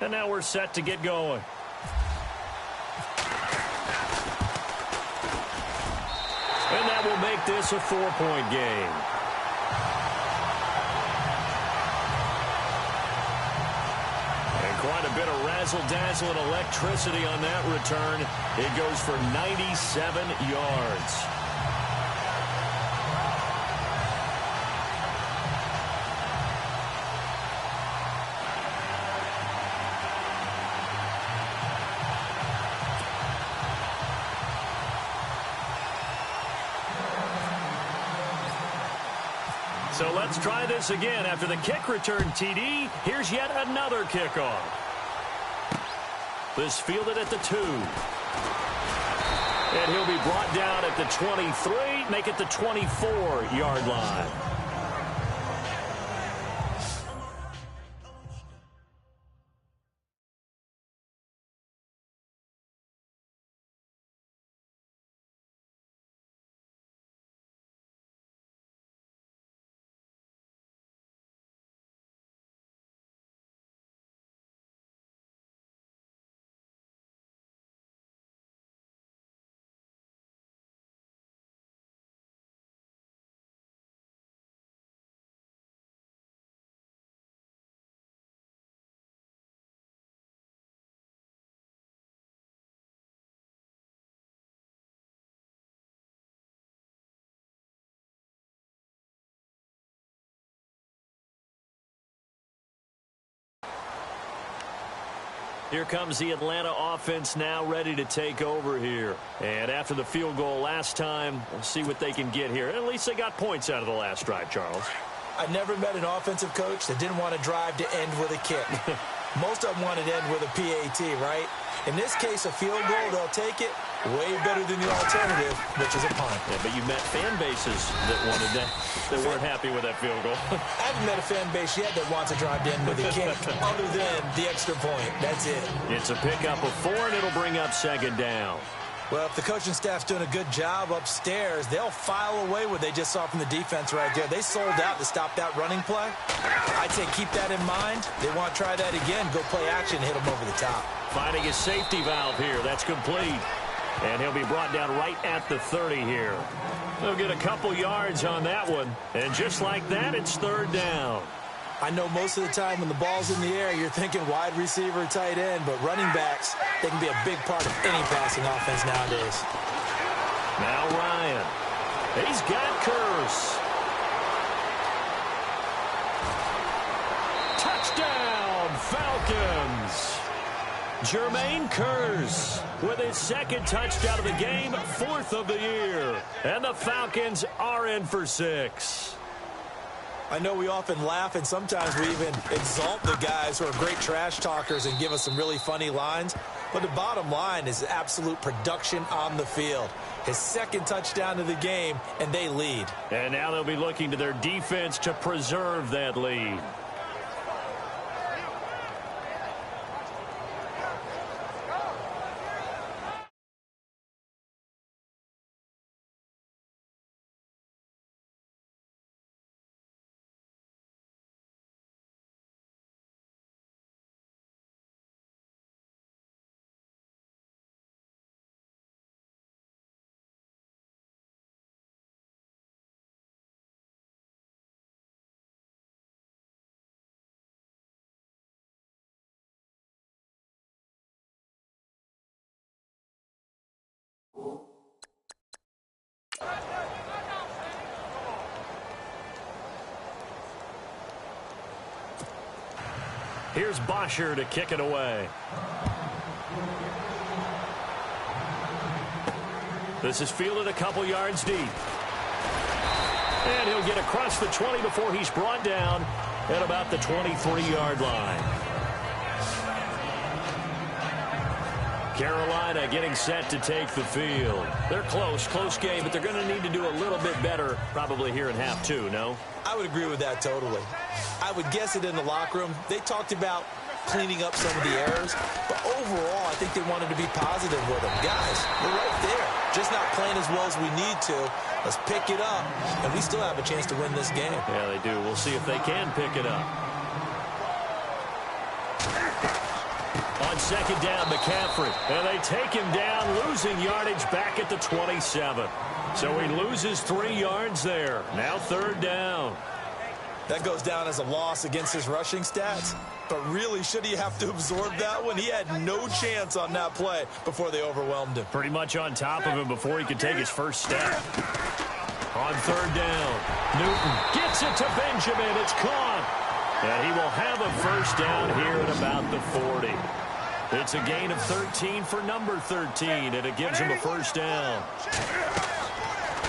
And now we're set to get going. And that will make this a 4-point game. And quite a bit of razzle-dazzle and electricity on that return. It goes for 97 yards. So let's try this again. After the kick return TD, here's yet another kickoff. This fielded at the 2. And he'll be brought down at the 23, make it the 24-yard line. Here comes the Atlanta offense now ready to take over here. And after the field goal last time, we'll see what they can get here. At least they got points out of the last drive, Charles. I never met an offensive coach that didn't want to drive to end with a kick. Most of them wanted to end with a PAT, right? In this case, a field goal, they'll take it. Way better than the alternative, which is a punt. Yeah, but you met fan bases that wanted that, that weren't happy with that field goal. I haven't met a fan base yet that wants to drive in with a kick other than the extra point. That's it. It's a pickup of 4, and it'll bring up second down. Well, if the coaching staff's doing a good job upstairs, they'll file away what they just saw from the defense right there. They sold out to stop that running play. I'd say keep that in mind. They want to try that again. Go play action, hit them over the top. Finding his safety valve here. That's complete. And he'll be brought down right at the 30 here. They'll get a couple yards on that one. And just like that, it's third down. I know most of the time when the ball's in the air, you're thinking wide receiver, tight end, but running backs, they can be a big part of any passing offense nowadays. Now Ryan. He's got Curse. Touchdown, Falcons. Jermaine Curse with his second touchdown of the game, 4th of the year. And the Falcons are in for 6. I know we often laugh, and sometimes we even exalt the guys who are great trash talkers and give us some really funny lines. But the bottom line is absolute production on the field. His second touchdown of the game, and they lead. And now they'll be looking to their defense to preserve that lead. Here's Bosher to kick it away. This is fielded a couple yards deep. And he'll get across the 20 before he's brought down at about the 23-yard line. Carolina getting set to take the field. They're close game, but they're going to need to do a little bit better probably here in half 2, no? I would agree with that totally. I would guess it in the locker room. They talked about cleaning up some of the errors, but overall, I think they wanted to be positive with them. Guys, we're right there. Just not playing as well as we need to. Let's pick it up, and we still have a chance to win this game. Yeah, they do. We'll see if they can pick it up. second down, McCaffrey. And they take him down, losing yardage back at the 27. So he loses 3 yards there. Now third down. That goes down as a loss against his rushing stats. But really, should he have to absorb that one? He had no chance on that play before they overwhelmed him. Pretty much on top of him before he could take his first step. On third down, Newton gets it to Benjamin. It's caught. And he will have a first down here at about the 40. It's a gain of 13 for number 13, and it gives him a first down.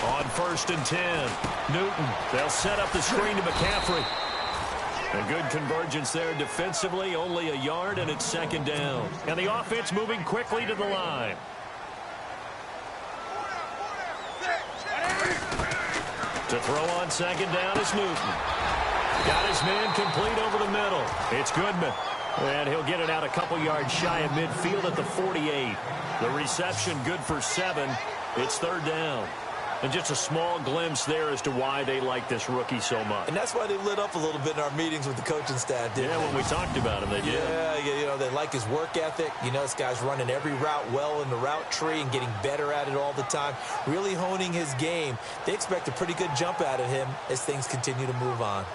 On first and 10, Newton. They'll set up the screen to McCaffrey. A good convergence there defensively, only a yard, and it's second down. And the offense moving quickly to the line. To throw on second down is Newton. Got his man complete over the middle. It's Goodman. And he'll get it out a couple yards shy of midfield at the 48. The reception good for 7. It's third down. And just a small glimpse there as to why they like this rookie so much. And that's why they lit up a little bit in our meetings with the coaching staff, didn't they? When we talked about him, they did. Yeah, you know, they like his work ethic. You know, this guy's running every route well in the route tree and getting better at it all the time, really honing his game. They expect a pretty good jump out of him as things continue to move on.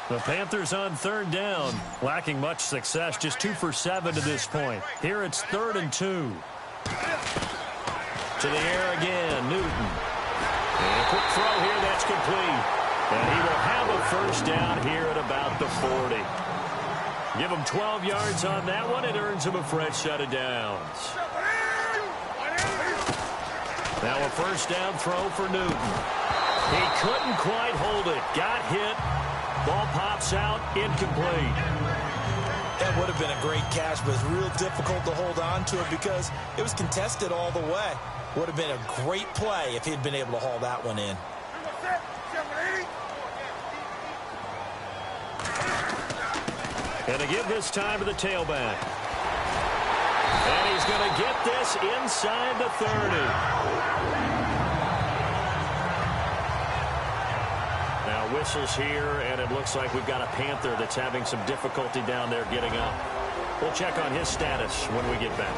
The Panthers on third down, lacking much success, just 2 for 7 to this point. Here it's 3rd and 2. To the air again, Newton. And a quick throw here, that's complete. And he will have a first down here at about the 40. Give him 12 yards on that one. It earns him a fresh set of downs. Now a first down throw for Newton. He couldn't quite hold it. Got hit. Ball pops out, incomplete. That would have been a great catch, but it's real difficult to hold on to it because it was contested all the way. Would have been a great play if he'd been able to haul that one in. And to give this time to the tailback. And he's going to get this inside the 30. Now whistles here, and it looks like we've got a Panther that's having some difficulty down there getting up. We'll check on his status when we get back.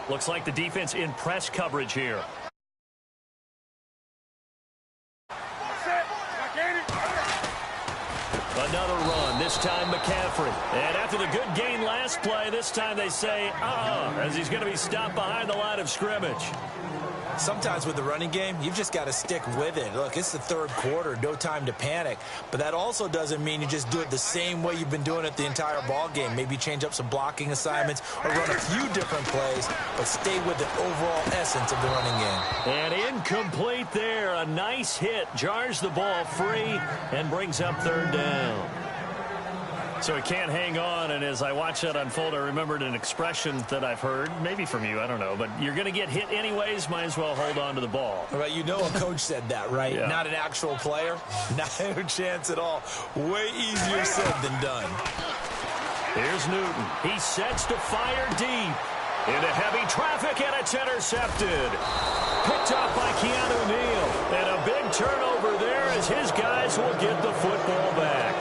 Looks like the defense in press coverage here. Another run, this time McCaffrey. And after the good gain last play, this time they say, as he's going to be stopped behind the line of scrimmage. Sometimes with the running game, you've just got to stick with it. Look, it's the third quarter, no time to panic. But that also doesn't mean you just do it the same way you've been doing it the entire ball game. Maybe change up some blocking assignments or run a few different plays, but stay with the overall essence of the running game. And incomplete there. A nice hit, jars the ball free, and brings up third down. So he can't hang on, and as I watched that unfold, I remembered an expression that I've heard, maybe from you, I don't know, but you're going to get hit anyways, might as well hold on to the ball. Right, you know a coach said that, right? Yeah. Not an actual player. Not a chance at all. Way easier said than done. Here's Newton. He sets to fire deep. Into heavy traffic, and it's intercepted. Picked off by Keanu Neal. And a big turnover there as his guys will get the football back.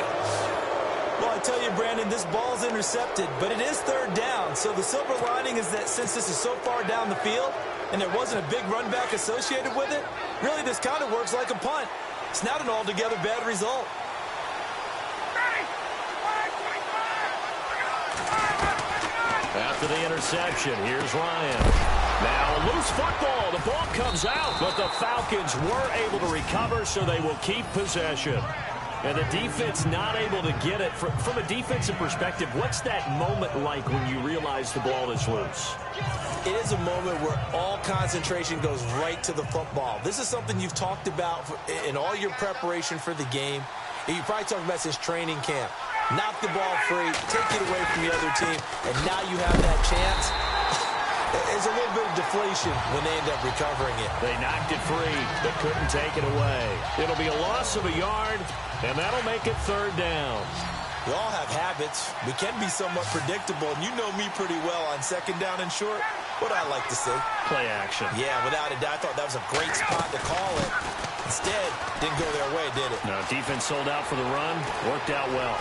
Well, I tell you, Brandon, this ball's intercepted, but it is third down. So the silver lining is that since this is so far down the field and there wasn't a big run back associated with it, really this kind of works like a punt. It's not an altogether bad result. After the interception, here's Ryan. Now a loose football. The ball comes out, but the Falcons were able to recover, so they will keep possession. And the defense not able to get it. From a defensive perspective, what's that moment like when you realize the ball is loose? It is a moment where all concentration goes right to the football. This is something you've talked about in all your preparation for the game. And you probably talked about since training camp. Knock the ball free, take it away from the other team, and now you have that chance. There's a little bit of deflation when they end up recovering it. They knocked it free, but couldn't take it away. It'll be a loss of a yard, and that'll make it third down. We all have habits. We can be somewhat predictable, and you know me pretty well on second down and short. What I like to see. Play action. Yeah, without a doubt. I thought that was a great spot to call it. Instead, didn't go their way, did it? No, defense sold out for the run. Worked out well.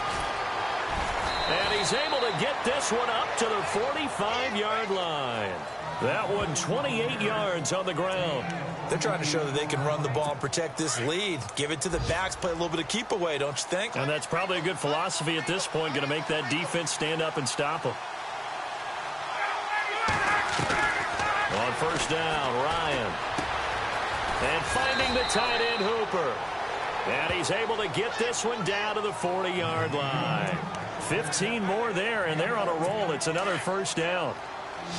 And he's able to get this one up to the 45-yard line. That one 28 yards on the ground. They're trying to show that they can run the ball and protect this lead. Give it to the backs, play a little bit of keep away, don't you think? And that's probably a good philosophy at this point, going to make that defense stand up and stop them. On first down, Ryan. And finding the tight end, Hooper. And he's able to get this one down to the 40-yard line. 15 more there, and they're on a roll. It's another first down.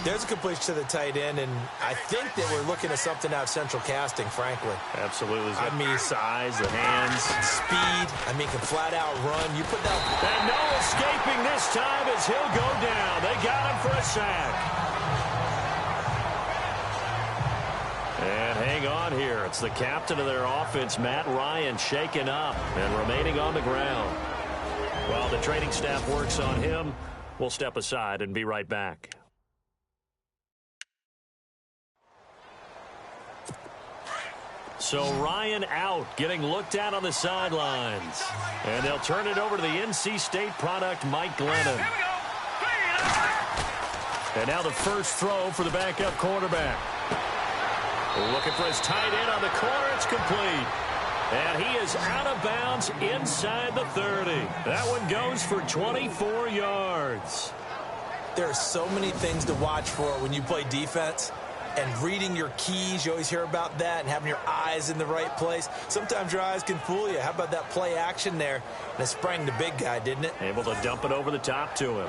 There's a completion to the tight end, and I think that we're looking at something out of central casting, frankly. Absolutely. I mean, size, the hands. Speed. I mean, can flat out run. You put that. And no escaping this time as he'll go down. They got him for a sack. And hang on here. It's the captain of their offense, Matt Ryan, shaken up and remaining on the ground. While the training staff works on him, we'll step aside and be right back. So Ryan out, getting looked at on the sidelines. And they'll turn it over to the NC State product, Mike Glennon. And now the first throw for the backup quarterback. Looking for his tight end on the corner. It's complete. And he is out of bounds inside the 30. That one goes for 24 yards. There are so many things to watch for when you play defense. And reading your keys, you always hear about that, and having your eyes in the right place. Sometimes your eyes can fool you. How about that play action there? And it sprang the big guy, didn't it? Able to dump it over the top to him.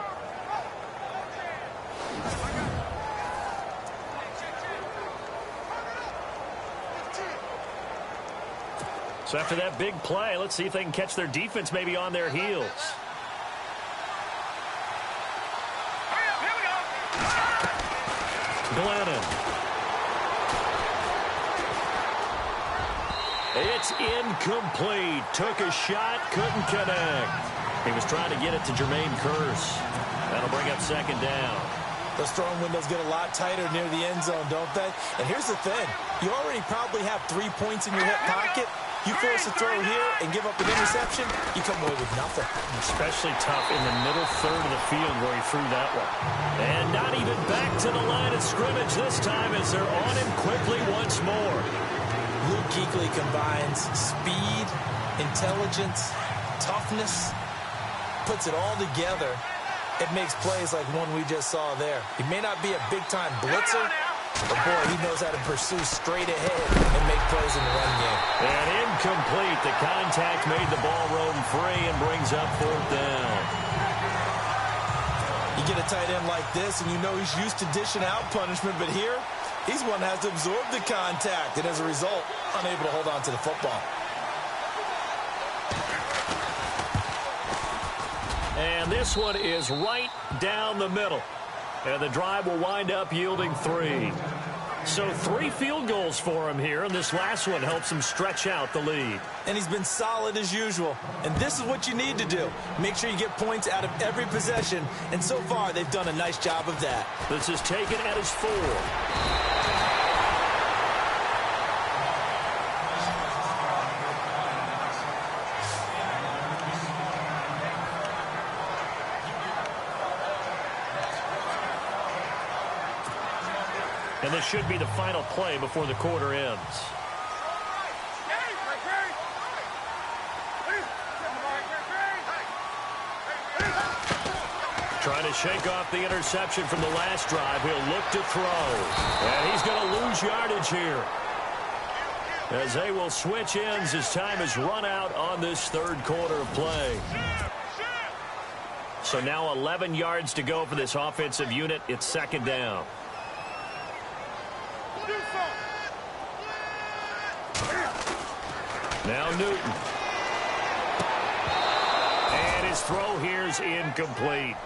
So after that big play, let's see if they can catch their defense maybe on their heels. Glennon. It's incomplete. Took a shot, couldn't connect. He was trying to get it to Jermaine Kearse. That'll bring up second down. Those throwing windows get a lot tighter near the end zone, don't they? And here's the thing. You already probably have 3 points in your hip pocket. You force a throw here and give up an interception, you come away with nothing. Especially tough in the middle third of the field where he threw that one. And not even back to the line of scrimmage this time as they're on him quickly once more. Luke Kuechly combines speed, intelligence, toughness, puts it all together. It makes plays like one we just saw there. He may not be a big-time blitzer, but, boy, he knows how to pursue straight ahead and make plays in the run game. And incomplete. The contact made the ball roam free and brings up fourth down. You get a tight end like this, and you know he's used to dishing out punishment, but here, he's one that has to absorb the contact, and as a result, unable to hold on to the football. And this one is right down the middle. And the drive will wind up yielding 3. So 3 field goals for him here, and this last one helps him stretch out the lead. And he's been solid as usual. And this is what you need to do. Make sure you get points out of every possession. And so far, they've done a nice job of that. This is taken at his 4. And this should be the final play before the quarter ends. Trying to shake off the interception from the last drive. He'll look to throw. And he's going to lose yardage here, as they will switch ends as time has run out on this third quarter of play. So now 11 yards to go for this offensive unit. It's second down. Now Newton. And his throw here is incomplete.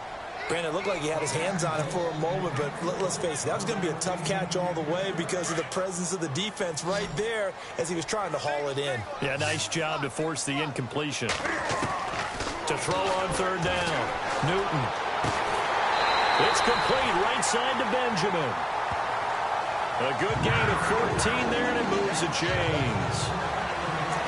Brandon, it looked like he had his hands on it for a moment, but let's face it, that was going to be a tough catch all the way because of the presence of the defense right there as he was trying to haul it in. Yeah, nice job to force the incompletion. To throw on third down. Newton. It's complete right side to Benjamin. A good gain of 14 there, and it moves the chains.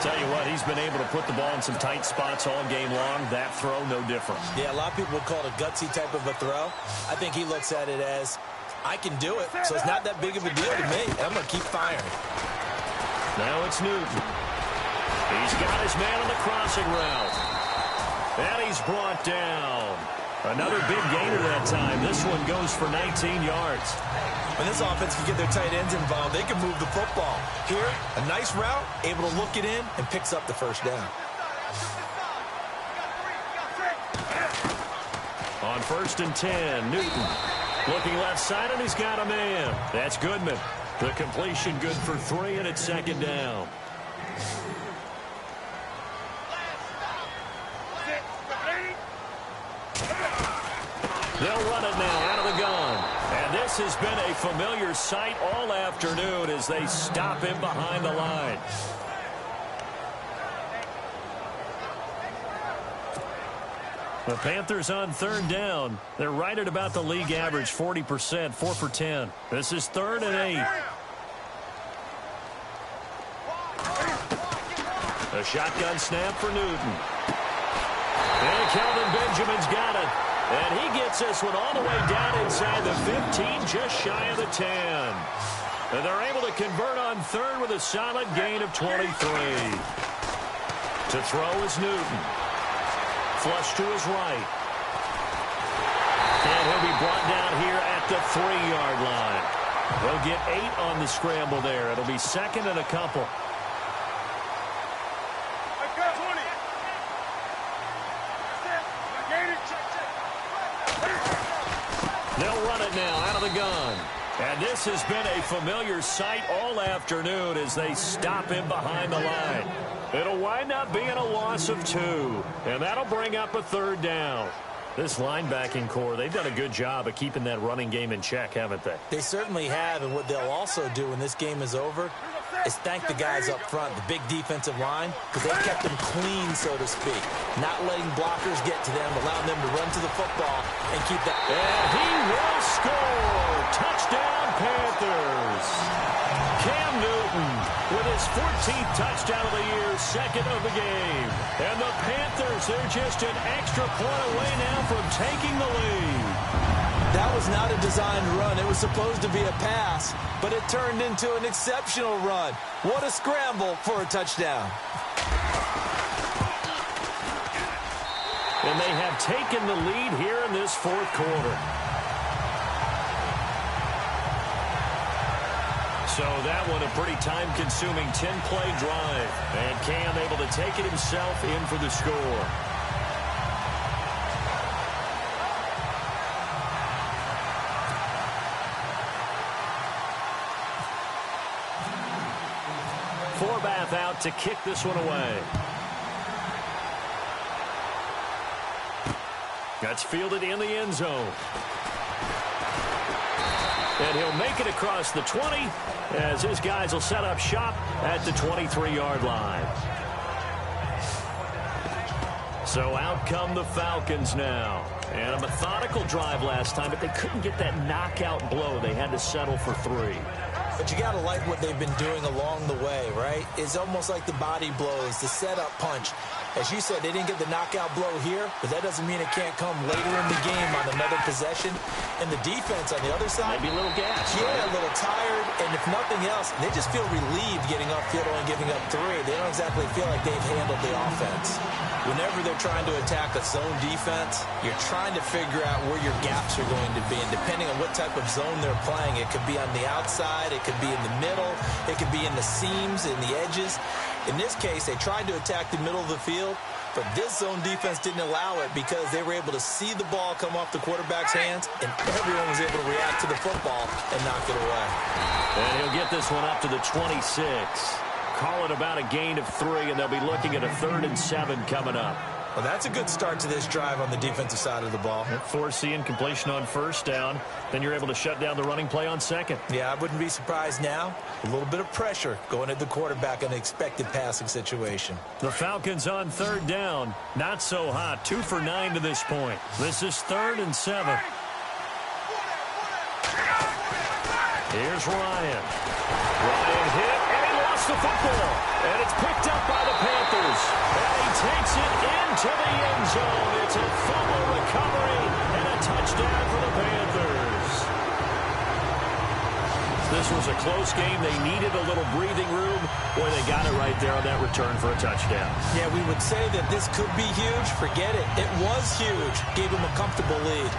Tell you what, he's been able to put the ball in some tight spots all game long. That throw, no different. Yeah, a lot of people would call it a gutsy type of a throw. I think he looks at it as, I can do it, so it's not that big of a deal to me. I'm going to keep firing. Now it's Newton. He's got his man on the crossing route. And he's brought down. Another big gainer that time. This one goes for 19 yards. When this offense can get their tight ends involved, they can move the football. Here, a nice route, able to look it in, and picks up the first down. On 1st and 10, Newton. Looking left side, and he's got a man. That's Goodman. The completion good for 3, and it's second down. They'll run it now out of the gun. And this has been a familiar sight all afternoon as they stop him behind the line. The Panthers on third down. They're right at about the league average, 40%, 4 for 10. This is 3rd and 8. A shotgun snap for Newton. And Kelvin Benjamin's got it. And he gets this one all the way down inside the 15, just shy of the 10. And they're able to convert on third with a solid gain of 23. To throw is Newton. Flush to his right. And he'll be brought down here at the 3-yard line. They'll get 8 on the scramble there. It'll be second and a couple. They'll run it now out of the gun. And this has been a familiar sight all afternoon as they stop him behind the line. It'll wind up being a loss of 2. And that'll bring up a 3rd down. This linebacking core, they've done a good job of keeping that running game in check, haven't they? They certainly have, and what they'll also do when this game is over, is thank the guys up front, the big defensive line, because they kept them clean, so to speak. Not letting blockers get to them, allowing them to run to the football and keep that. And he will score. Touchdown, Panthers. Cam Newton with his 14th touchdown of the year, second of the game. And the Panthers, they're just an extra point away now from taking the lead. That was not a designed run. It was supposed to be a pass, but it turned into an exceptional run. What a scramble for a touchdown. And they have taken the lead here in this fourth quarter. So that one a pretty time-consuming 10-play drive. And Cam able to take it himself in for the score. Forbath out to kick this one away. That's fielded in the end zone. And he'll make it across the 20 as his guys will set up shop at the 23-yard line. So out come the Falcons now. And a methodical drive last time, but they couldn't get that knockout blow. They had to settle for 3. But you got to like what they've been doing along the way, right? It's almost like the body blows, the setup punch. As you said, they didn't get the knockout blow here, but that doesn't mean it can't come later in the game on another possession. And the defense on the other side, maybe a little gas. Yeah, right? A little tired. And if nothing else, they just feel relieved getting upfield and giving up 3. They don't exactly feel like they've handled the offense. Whenever they're trying to attack a zone defense, you're trying to figure out where your gaps are going to be. And depending on what type of zone they're playing, it could be on the outside, it could be in the middle, it could be in the seams, in the edges. In this case, they tried to attack the middle of the field, but this zone defense didn't allow it because they were able to see the ball come off the quarterback's hands, and everyone was able to react to the football and knock it away. And he'll get this one up to the 26. Call it about a gain of 3, and they'll be looking at a 3rd and 7 coming up. Well, that's a good start to this drive on the defensive side of the ball. Force incompletion on first down. Then you're able to shut down the running play on second. Yeah, I wouldn't be surprised now. A little bit of pressure going at the quarterback in an expected passing situation. The Falcons on 3rd down. Not so hot. 2 for 9 to this point. This is 3rd and 7. Here's Ryan. Ryan hit, and he lost the football. And it's picked up by the Panthers. And he takes it into the end zone. It's a fumble recovery and a touchdown for the Panthers. This was a close game. They needed a little breathing room. Boy, they got it right there on that return for a touchdown. Yeah, we would say that this could be huge. Forget it. It was huge. Gave them a comfortable lead.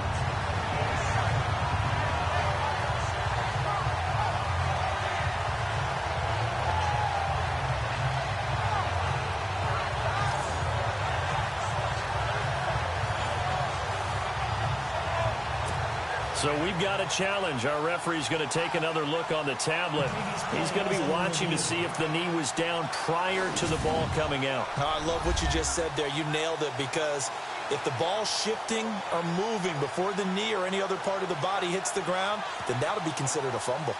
So we've got a challenge. Our referee's going to take another look on the tablet. He's going to be watching to see if the knee was down prior to the ball coming out. Oh, I love what you just said there. You nailed it, because if the ball's shifting or moving before the knee or any other part of the body hits the ground, then that'll be considered a fumble.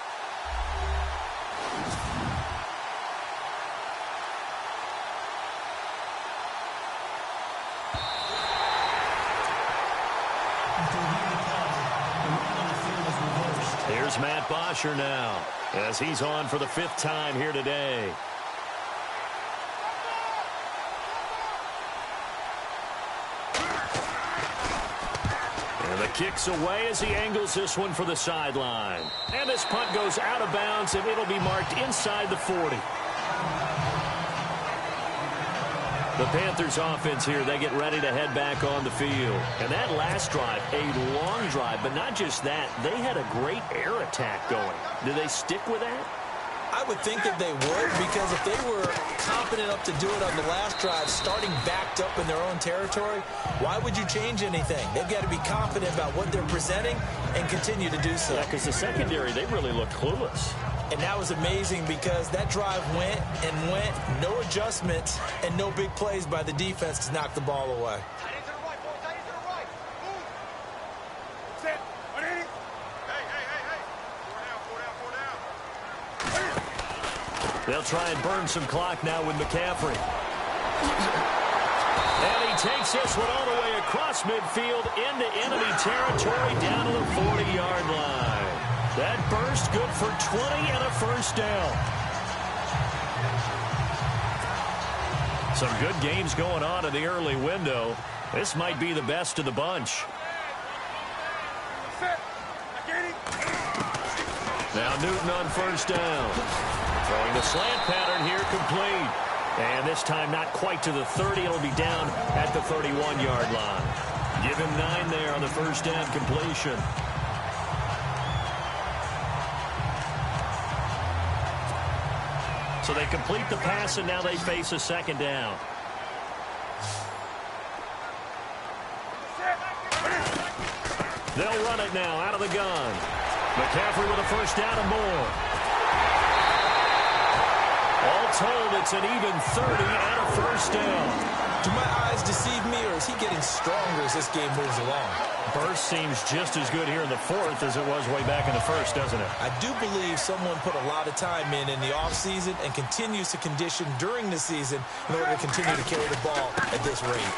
Here's Matt Bosher now, as he's on for the 5th time here today. And the kick's away as he angles this one for the sideline. And this punt goes out of bounds, and it'll be marked inside the 40. The Panthers offense here, they get ready to head back on the field. And that last drive, a long drive, but not just that, they had a great air attack going. Do they stick with that? I would think that they would, because if they were confident enough to do it on the last drive, starting backed up in their own territory, why would you change anything? They've got to be confident about what they're presenting and continue to do so. Yeah, because the secondary, they really look clueless. And that was amazing, because that drive went and went, no adjustments, and no big plays by the defense to knock the ball away. They'll try and burn some clock now with McCaffrey. And he takes this one all the way across midfield into enemy territory down to the 40-yard line. That burst good for 20 and a first down. Some good games going on in the early window. This might be the best of the bunch. Now Newton on first down. Throwing the slant pattern here, complete. And this time not quite to the 30. It'll be down at the 31-yard line. Give him 9 there on the first down completion. So they complete the pass, and now they face a second down. They'll run it now out of the gun. McCaffrey with a first down and more. All told, it's an even 30 and a first down. Do my eyes deceive me, or is he getting stronger as this game moves along? Burst seems just as good here in the fourth as it was way back in the first, doesn't it? I do believe someone put a lot of time in the offseason and continues to condition during the season in order to continue to carry the ball at this rate.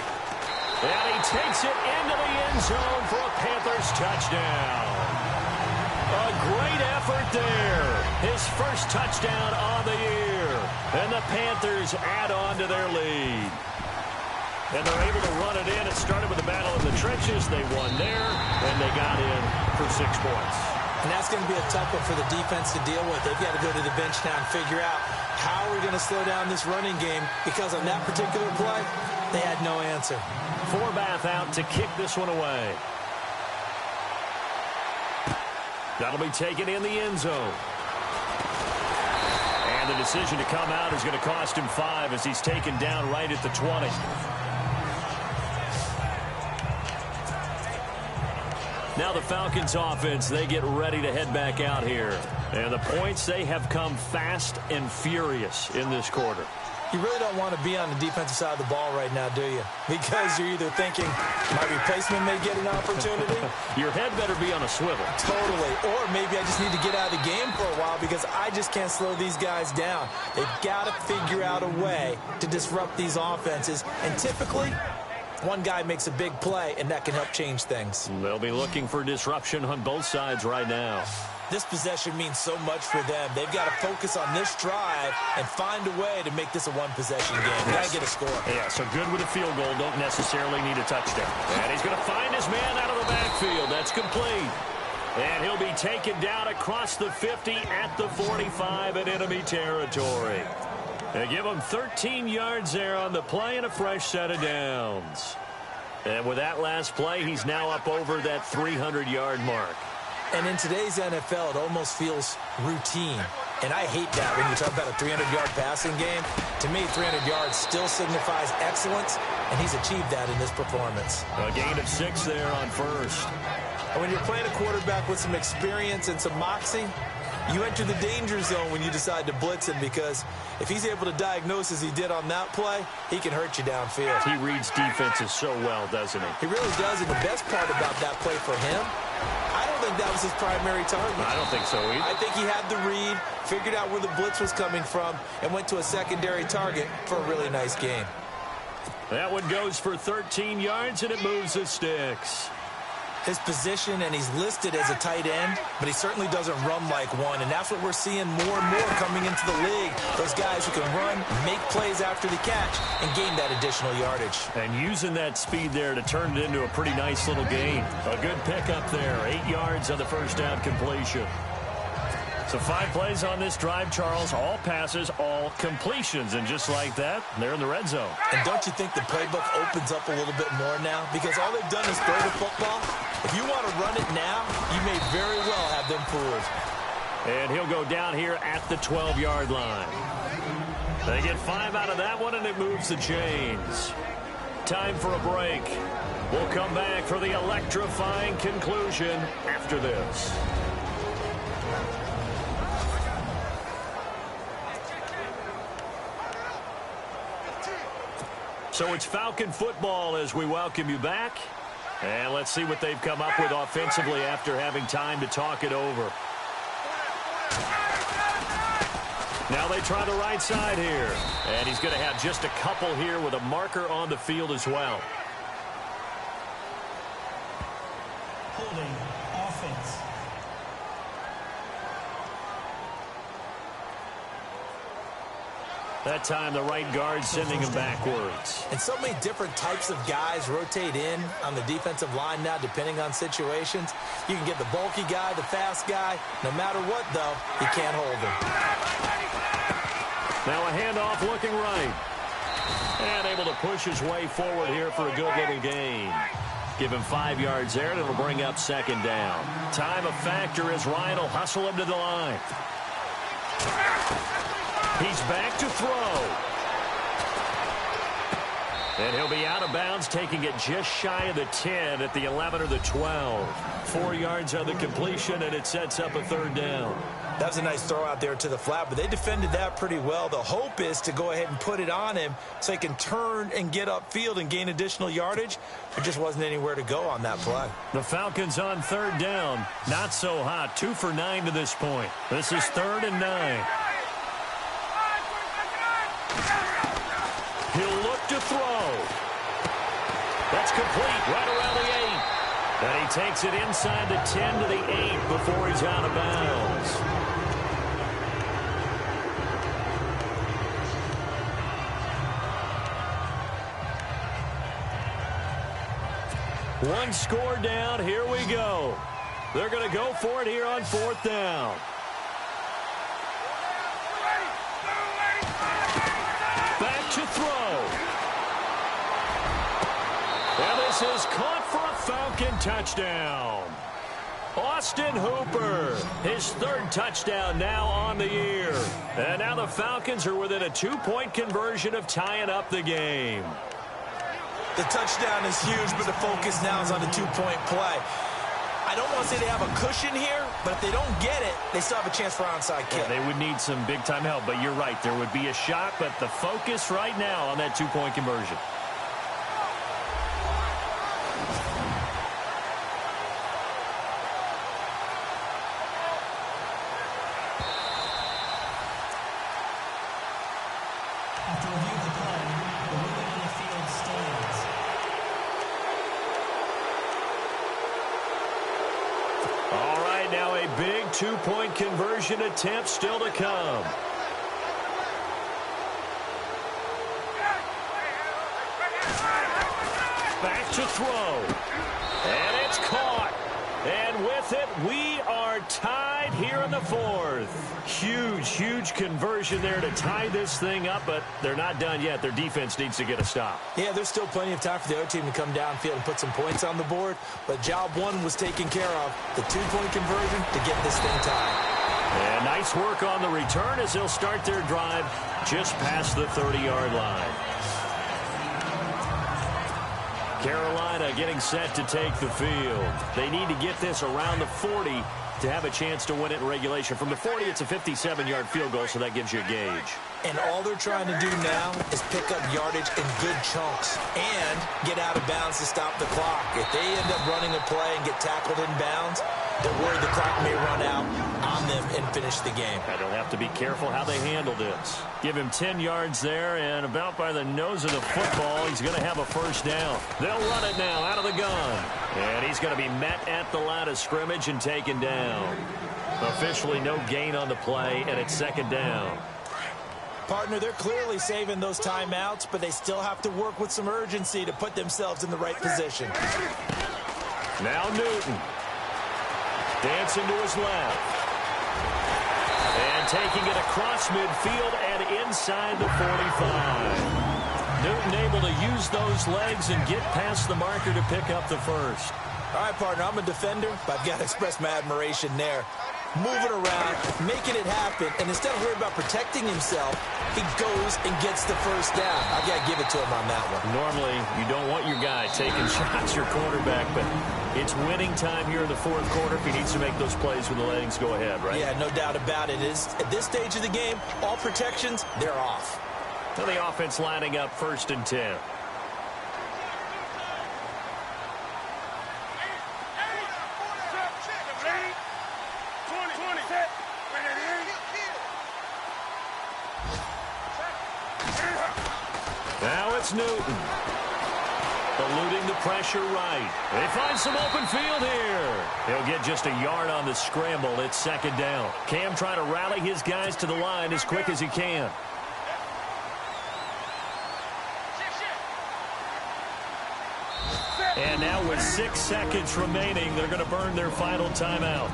And he takes it into the end zone for a Panthers touchdown. A great effort there. His first touchdown on the year. And the Panthers add on to their lead. And they're able to run it in. It started with a battle in the trenches. They won there, and they got in for 6 points. And that's going to be a tough one for the defense to deal with. They've got to go to the bench now and figure out how we're going to slow down this running game, because on that particular play, they had no answer. Forbath out to kick this one away. That'll be taken in the end zone. And the decision to come out is going to cost him 5 as he's taken down right at the 20. Now the Falcons offense, they get ready to head back out here. And the points, they have come fast and furious in this quarter. You really don't want to be on the defensive side of the ball right now, do you? Because you're either thinking, my replacement may get an opportunity. Your head better be on a swivel. Totally. Or maybe I just need to get out of the game for a while because I just can't slow these guys down. They've got to figure out a way to disrupt these offenses. And typically, one guy makes a big play, and that can help change things. They'll be looking for disruption on both sides right now. This possession means so much for them. They've got to focus on this drive and find a way to make this a one-possession game. Got to get a score. Yeah, so good with a field goal. Don't necessarily need a touchdown. And he's going to find his man out of the backfield. That's complete. And he'll be taken down across the 50 at the 45 in enemy territory. They give him 13 yards there on the play and a fresh set of downs. And with that last play, he's now up over that 300-yard mark. And in today's NFL, it almost feels routine. And I hate that when you talk about a 300-yard passing game. To me, 300 yards still signifies excellence, and he's achieved that in this performance. A gain of 6 there on first. And when you're playing a quarterback with some experience and some moxie, you enter the danger zone when you decide to blitz him, because if he's able to diagnose as he did on that play, he can hurt you downfield. He reads defenses so well, doesn't he? He really does, and the best part about that play for him, I don't think that was his primary target. I don't think so either. I think he had the read, figured out where the blitz was coming from, and went to a secondary target for a really nice game. That one goes for 13 yards, and it moves the sticks. His position, and he's listed as a tight end, but he certainly doesn't run like one, and that's what we're seeing more and more coming into the league. Those guys who can run, make plays after the catch, and gain that additional yardage. And using that speed there to turn it into a pretty nice little gain. A good pickup there, 8 yards on the first down completion. So 5 plays on this drive, Charles. All passes, all completions. And just like that, they're in the red zone. And don't you think the playbook opens up a little bit more now? Because all they've done is throw the football. If you want to run it now, you may very well have them fooled. And he'll go down here at the 12-yard line. They get 5 out of that one, and it moves the chains. Time for a break. We'll come back for the electrifying conclusion after this. So it's Falcon football as we welcome you back. And let's see what they've come up with offensively after having time to talk it over. Now they try the right side here. And he's going to have just a couple here with a marker on the field as well. Holding offense. That time the right guard sending him backwards. And so many different types of guys rotate in on the defensive line now depending on situations. You can get the bulky guy, the fast guy. No matter what, though, you can't hold him. Now a handoff looking right. And able to push his way forward here for a good little gain. Give him 5 yards there, and it'll bring up second down. Time a factor as Ryan will hustle him to the line. He's back to throw. And he'll be out of bounds, taking it just shy of the 10 at the 11 or the 12. 4 yards on the completion, and it sets up a third down. That was a nice throw out there to the flat, but they defended that pretty well. The hope is to go ahead and put it on him so he can turn and get upfield and gain additional yardage. There just wasn't anywhere to go on that play. The Falcons on third down. Not so hot. 2 for 9 to this point. This is 3rd and 9. He'll look to throw. That's complete right around the 8. And he takes it inside the 10 to the 8 before he's out of bounds. One score down. Here we go. They're going to go for it here on 4th down. Back to throw. And this is caught for a Falcon touchdown. Austin Hooper, his 3rd touchdown now on the year. And now the Falcons are within a 2-point conversion of tying up the game. The touchdown is huge, but the focus now is on the 2-point play. I don't want to say they have a cushion here, but if they don't get it, they still have a chance for onside kick. Yeah, they would need some big-time help, but you're right. There would be a shot, but the focus right now on that 2-point conversion. After review of the play, the ruling on the field stands. All right, now a big 2-point conversion attempt still to come. Back to throw. And it's caught. And with it, we are tied here in the 4th. Huge, huge conversion there to tie this thing up, but they're not done yet. Their defense needs to get a stop. Yeah, there's still plenty of time for the other team to come downfield and put some points on the board, but job 1 was taken care of. The 2-point conversion to get this thing tied. And nice work on the return as they'll start their drive just past the 30-yard line. Carolina getting set to take the field. They need to get this around the 40 to have a chance to win it in regulation. From the 40, it's a 57-yard field goal, so that gives you a gauge. And all they're trying to do now is pick up yardage in good chunks and get out of bounds to stop the clock. If they end up running a play and get tackled in bounds, they're worried the clock may run out on them and finish the game. And they'll have to be careful how they handle this. Give him 10 yards there, and about by the nose of the football, he's going to have a first down. They'll run it now out of the gun. And he's going to be met at the line of scrimmage and taken down. Officially no gain on the play, and it's second down. Partner, they're clearly saving those timeouts, but they still have to work with some urgency to put themselves in the right position. Now Newton. Dancing to his left. And taking it across midfield and inside the 45. Newton able to use those legs and get past the marker to pick up the first. All right, partner, I'm a defender, but I've got to express my admiration there. Moving around, making it happen, and instead of worrying about protecting himself, he goes and gets the first down. I've got to give it to him on that one. Normally, you don't want your guy taking shots, your quarterback, but it's winning time here in the 4th quarter if he needs to make those plays with the legs go ahead, right? Yeah, no doubt about it. At this stage of the game, all protections, they're off. Now the offense lining up 1st and 10. It's Newton. Eluding the pressure right. They find some open field here. He'll get just a yard on the scramble. It's second down. Cam trying to rally his guys to the line as quick as he can. And now with 6 seconds remaining, they're going to burn their final timeout.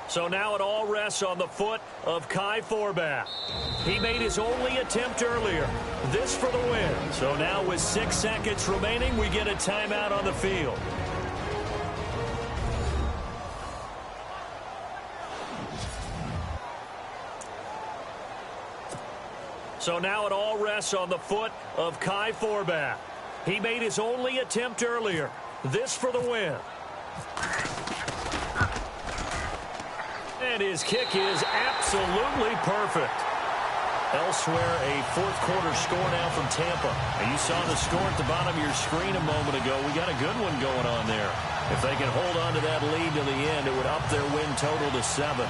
So now it all rests on the foot of Kai Forbath. He made his only attempt earlier. This for the win. So now with 6 seconds remaining, we get a timeout on the field. So now it all rests on the foot of Kai Forbath. He made his only attempt earlier. This for the win. And his kick is absolutely perfect. Elsewhere, a fourth quarter score now from Tampa. And you saw the score at the bottom of your screen a moment ago. We got a good one going on there. If they can hold on to that lead to the end, it would up their win total to 7.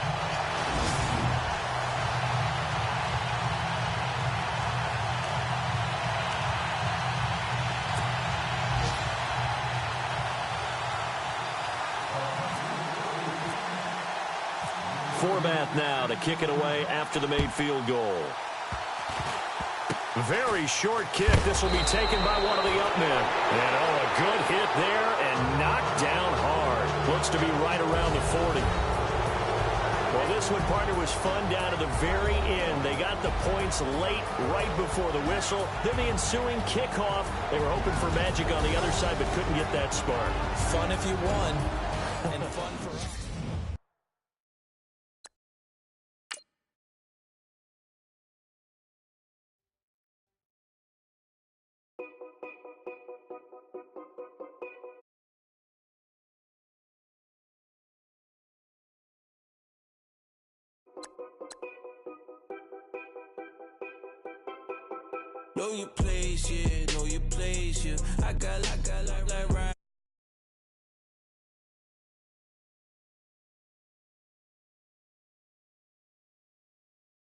Forbath now to kick it away after the made field goal. Very short kick. This will be taken by one of the up men. And a good hit there and knocked down hard. Looks to be right around the 40. Well, this one, partner, was fun down to the very end. They got the points late, right before the whistle. Then the ensuing kickoff. They were hoping for magic on the other side, but couldn't get that spark. Fun if you won, and fun for us. Know your place, yeah, know your place, yeah. I got like right.